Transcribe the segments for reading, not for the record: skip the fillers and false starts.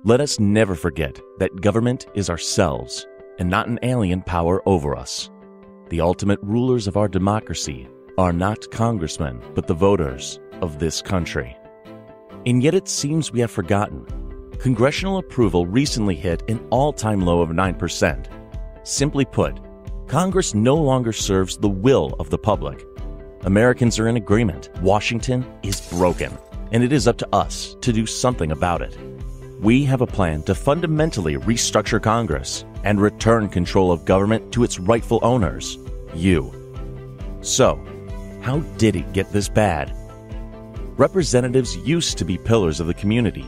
Let us never forget that government is ourselves and not an alien power over us. The ultimate rulers of our democracy are not congressmen, but the voters of this country. And yet it seems we have forgotten. Congressional approval recently hit an all-time low of 9%. Simply put, Congress no longer serves the will of the public. Americans are in agreement. Washington is broken, and it is up to us to do something about it. We have a plan to fundamentally restructure Congress and return control of government to its rightful owners, you. So, how did it get this bad? Representatives used to be pillars of the community.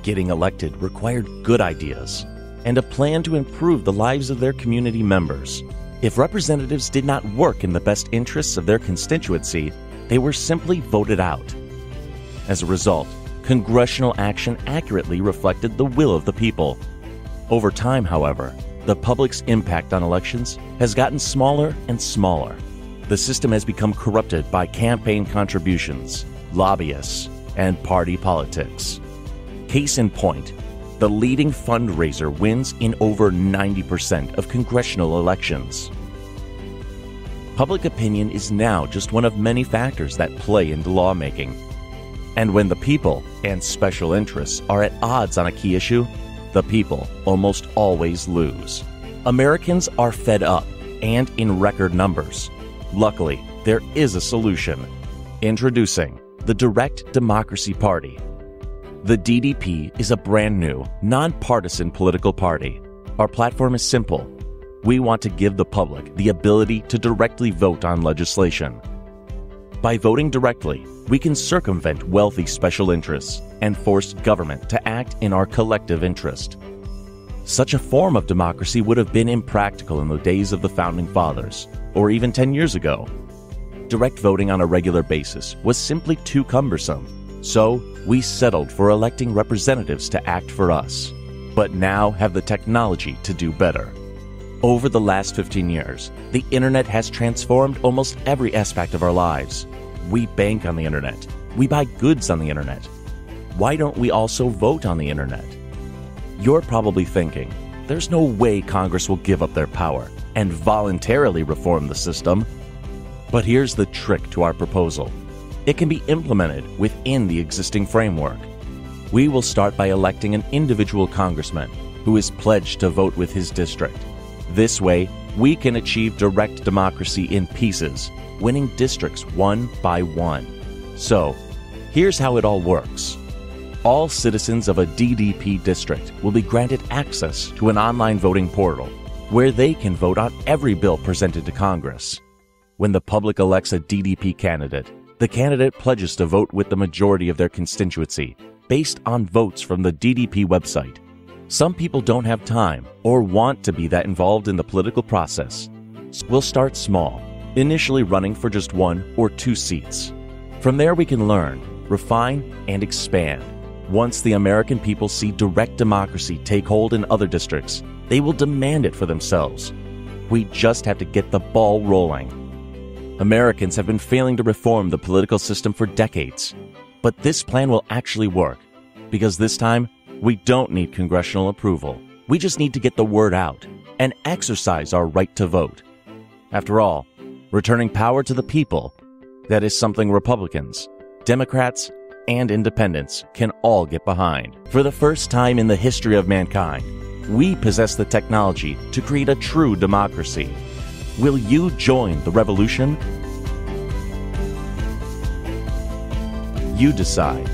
Getting elected required good ideas and a plan to improve the lives of their community members. If representatives did not work in the best interests of their constituency, they were simply voted out. As a result, congressional action accurately reflected the will of the people. Over time, however, the public's impact on elections has gotten smaller and smaller. The system has become corrupted by campaign contributions, lobbyists, and party politics. Case in point, the leading fundraiser wins in over 90% of congressional elections. Public opinion is now just one of many factors that play into lawmaking. And when the people and special interests are at odds on a key issue, the people almost always lose. Americans are fed up, and in record numbers. Luckily, there is a solution. Introducing the Direct Democracy Party. The DDP is a brand new, non-partisan political party. Our platform is simple. We want to give the public the ability to directly vote on legislation. By voting directly, we can circumvent wealthy special interests and force government to act in our collective interest. Such a form of democracy would have been impractical in the days of the Founding Fathers, or even 10 years ago. Direct voting on a regular basis was simply too cumbersome, so we settled for electing representatives to act for us, but now have the technology to do better. Over the last 15 years, the internet has transformed almost every aspect of our lives. We bank on the internet. We buy goods on the internet. Why don't we also vote on the internet? You're probably thinking, there's no way Congress will give up their power and voluntarily reform the system. But here's the trick to our proposal. It can be implemented within the existing framework. We will start by electing an individual congressman who is pledged to vote with his district. This way, we can achieve direct democracy in pieces, winning districts one by one. So, here's how it all works. All citizens of a DDP district will be granted access to an online voting portal where they can vote on every bill presented to Congress. When the public elects a DDP candidate, the candidate pledges to vote with the majority of their constituency based on votes from the DDP website. Some people don't have time or want to be that involved in the political process. We'll start small, initially running for just 1 or 2 seats. From there we can learn, refine, and expand. Once the American people see direct democracy take hold in other districts, they will demand it for themselves. We just have to get the ball rolling. Americans have been failing to reform the political system for decades. But this plan will actually work, because this time, we don't need congressional approval. We just need to get the word out and exercise our right to vote. After all, returning power to the people, that is something Republicans, Democrats, and independents can all get behind. For the first time in the history of mankind, we possess the technology to create a true democracy. Will you join the revolution? You decide.